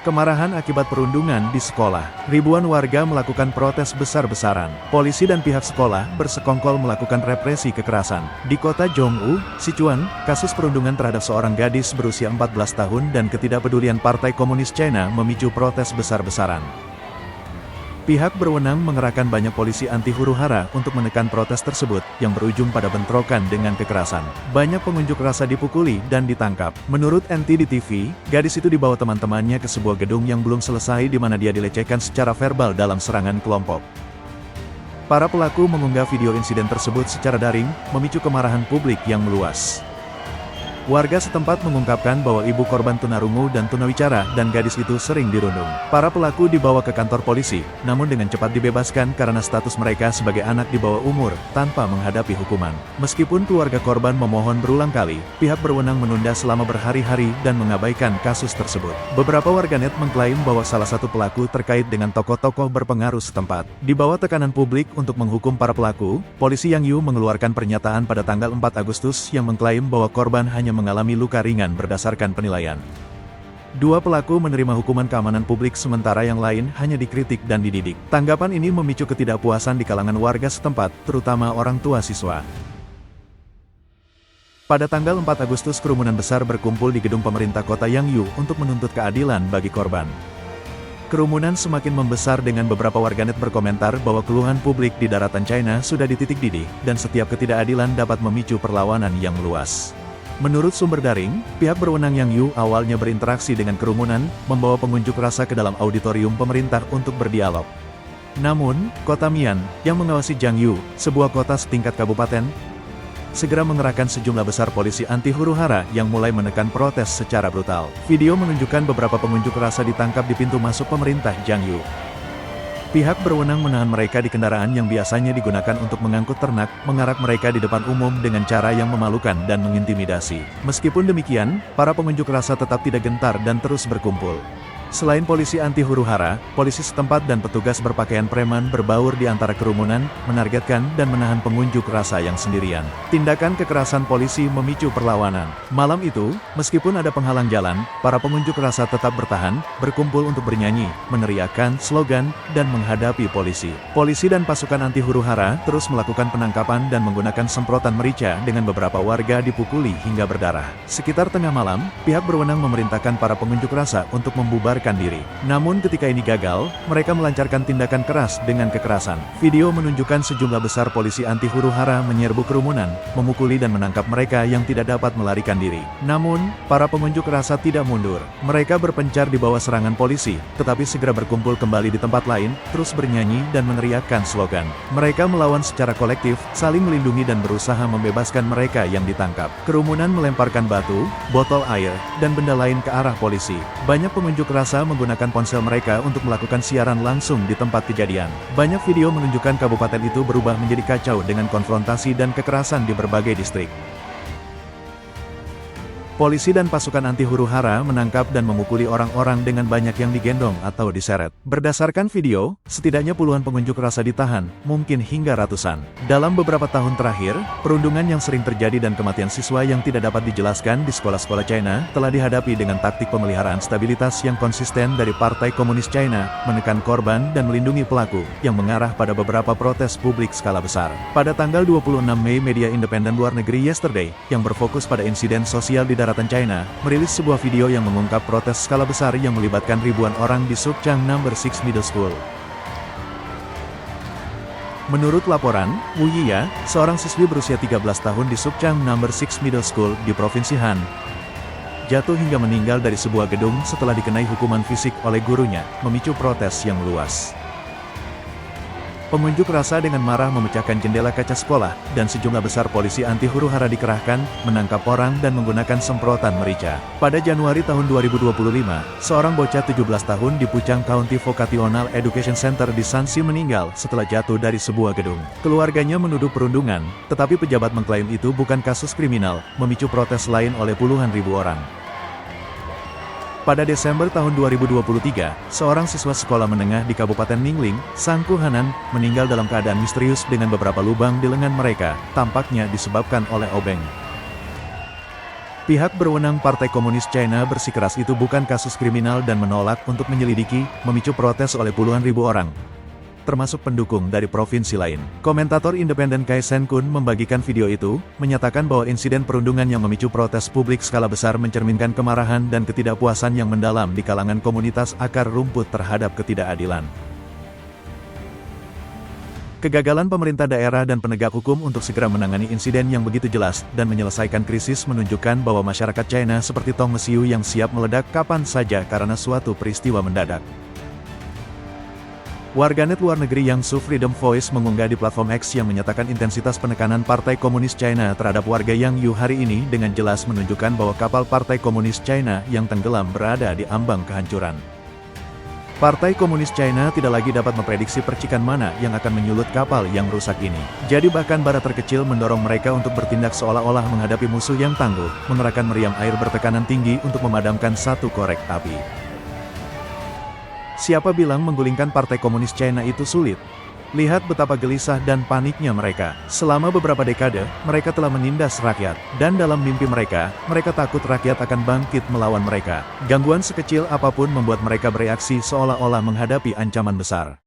Kemarahan akibat perundungan di sekolah. Ribuan warga melakukan protes besar-besaran. Polisi dan pihak sekolah bersekongkol melakukan represi kekerasan. Di kota Zhongwu, Sichuan, kasus perundungan terhadap seorang gadis berusia 14 tahun dan ketidakpedulian Partai Komunis China memicu protes besar-besaran. Pihak berwenang mengerahkan banyak polisi anti huru-hara untuk menekan protes tersebut, yang berujung pada bentrokan dengan kekerasan. Banyak pengunjuk rasa dipukuli dan ditangkap. Menurut NTD TV, gadis itu dibawa teman-temannya ke sebuah gedung yang belum selesai di mana dia dilecehkan secara verbal dalam serangan kelompok. Para pelaku mengunggah video insiden tersebut secara daring, memicu kemarahan publik yang meluas. Warga setempat mengungkapkan bahwa ibu korban tunarungu dan tunawicara dan gadis itu sering dirundung. Para pelaku dibawa ke kantor polisi, namun dengan cepat dibebaskan karena status mereka sebagai anak di bawah umur, tanpa menghadapi hukuman. Meskipun keluarga korban memohon berulang kali, pihak berwenang menunda selama berhari-hari dan mengabaikan kasus tersebut. Beberapa warganet mengklaim bahwa salah satu pelaku terkait dengan tokoh-tokoh berpengaruh setempat. Di bawah tekanan publik untuk menghukum para pelaku, polisi Yang Yu mengeluarkan pernyataan pada tanggal 4 Agustus yang mengklaim bahwa korban hanya mengalami luka ringan berdasarkan penilaian. Dua pelaku menerima hukuman keamanan publik sementara yang lain hanya dikritik dan dididik. Tanggapan ini memicu ketidakpuasan di kalangan warga setempat, terutama orang tua siswa. Pada tanggal 4 Agustus kerumunan besar berkumpul di gedung pemerintah kota Yangyu untuk menuntut keadilan bagi korban. Kerumunan semakin membesar dengan beberapa warganet berkomentar bahwa keluhan publik di daratan China sudah dititik didih, dan setiap ketidakadilan dapat memicu perlawanan yang luas. Menurut sumber daring, pihak berwenang Yang Yu awalnya berinteraksi dengan kerumunan, membawa pengunjuk rasa ke dalam auditorium pemerintah untuk berdialog. Namun, kota Mian, yang mengawasi Jiangyu, sebuah kota setingkat kabupaten, segera mengerahkan sejumlah besar polisi anti huru-hara yang mulai menekan protes secara brutal. Video menunjukkan beberapa pengunjuk rasa ditangkap di pintu masuk pemerintah Jiangyu. Pihak berwenang menahan mereka di kendaraan yang biasanya digunakan untuk mengangkut ternak, mengarak mereka di depan umum dengan cara yang memalukan dan mengintimidasi. Meskipun demikian, para pengunjuk rasa tetap tidak gentar dan terus berkumpul. Selain polisi anti huru-hara, polisi setempat dan petugas berpakaian preman berbaur di antara kerumunan, menargetkan dan menahan pengunjuk rasa yang sendirian. Tindakan kekerasan polisi memicu perlawanan. Malam itu, meskipun ada penghalang jalan, para pengunjuk rasa tetap bertahan, berkumpul untuk bernyanyi, meneriakkan slogan, dan menghadapi polisi. Polisi dan pasukan anti huru-hara terus melakukan penangkapan dan menggunakan semprotan merica dengan beberapa warga dipukuli hingga berdarah. Sekitar tengah malam, pihak berwenang memerintahkan para pengunjuk rasa untuk membubarkan diri. Namun ketika ini gagal, mereka melancarkan tindakan keras dengan kekerasan. Video menunjukkan sejumlah besar polisi anti huru-hara menyerbu kerumunan, memukuli dan menangkap mereka yang tidak dapat melarikan diri. Namun, para pengunjuk rasa tidak mundur. Mereka berpencar di bawah serangan polisi, tetapi segera berkumpul kembali di tempat lain, terus bernyanyi dan meneriakkan slogan. Mereka melawan secara kolektif, saling melindungi dan berusaha membebaskan mereka yang ditangkap. Kerumunan melemparkan batu, botol air, dan benda lain ke arah polisi. Banyak pengunjuk rasa menggunakan ponsel mereka untuk melakukan siaran langsung di tempat kejadian. Banyak video menunjukkan kabupaten itu berubah menjadi kacau dengan konfrontasi dan kekerasan di berbagai distrik. Polisi dan pasukan anti huru-hara menangkap dan memukuli orang-orang dengan banyak yang digendong atau diseret. Berdasarkan video, setidaknya puluhan pengunjuk rasa ditahan, mungkin hingga ratusan. Dalam beberapa tahun terakhir, perundungan yang sering terjadi dan kematian siswa yang tidak dapat dijelaskan di sekolah-sekolah China telah dihadapi dengan taktik pemeliharaan stabilitas yang konsisten dari Partai Komunis China, menekan korban dan melindungi pelaku, yang mengarah pada beberapa protes publik skala besar. Pada tanggal 26 Mei, media independen luar negeri Yesterday, yang berfokus pada insiden sosial di daratan China, merilis sebuah video yang mengungkap protes skala besar yang melibatkan ribuan orang di Sukchang No. 6 Middle School. Menurut laporan, Wu Yiya, seorang siswi berusia 13 tahun di Sukchang No. 6 Middle School di Provinsi Han, jatuh hingga meninggal dari sebuah gedung setelah dikenai hukuman fisik oleh gurunya, memicu protes yang meluas. Pengunjuk rasa dengan marah memecahkan jendela kaca sekolah, dan sejumlah besar polisi anti huru-hara dikerahkan, menangkap orang dan menggunakan semprotan merica. Pada Januari tahun 2025, seorang bocah 17 tahun di Puchang County Vocational Education Center di Shanxi meninggal setelah jatuh dari sebuah gedung. Keluarganya menuduh perundungan, tetapi pejabat mengklaim itu bukan kasus kriminal, memicu protes lain oleh puluhan ribu orang. Pada Desember tahun 2023, seorang siswa sekolah menengah di Kabupaten Ningling, Sangku Hanan, meninggal dalam keadaan misterius dengan beberapa lubang di lengan mereka, tampaknya disebabkan oleh obeng. Pihak berwenang Partai Komunis China bersikeras itu bukan kasus kriminal dan menolak untuk menyelidiki, memicu protes oleh puluhan ribu orang, termasuk pendukung dari provinsi lain. Komentator independen Kai Sen Kun membagikan video itu, menyatakan bahwa insiden perundungan yang memicu protes publik skala besar mencerminkan kemarahan dan ketidakpuasan yang mendalam di kalangan komunitas akar rumput terhadap ketidakadilan. Kegagalan pemerintah daerah dan penegak hukum untuk segera menangani insiden yang begitu jelas dan menyelesaikan krisis menunjukkan bahwa masyarakat China seperti tong mesiu yang siap meledak kapan saja karena suatu peristiwa mendadak. Warganet luar negeri Yang Su Freedom Voice mengunggah di platform X yang menyatakan intensitas penekanan Partai Komunis China terhadap warga Yang Yu hari ini dengan jelas menunjukkan bahwa kapal Partai Komunis China yang tenggelam berada di ambang kehancuran. Partai Komunis China tidak lagi dapat memprediksi percikan mana yang akan menyulut kapal yang rusak ini. Jadi bahkan bara terkecil mendorong mereka untuk bertindak seolah-olah menghadapi musuh yang tangguh, mengerahkan meriam air bertekanan tinggi untuk memadamkan satu korek api. Siapa bilang menggulingkan Partai Komunis China itu sulit? Lihat betapa gelisah dan paniknya mereka. Selama beberapa dekade, mereka telah menindas rakyat. Dan dalam mimpi mereka, mereka takut rakyat akan bangkit melawan mereka. Gangguan sekecil apapun membuat mereka bereaksi seolah-olah menghadapi ancaman besar.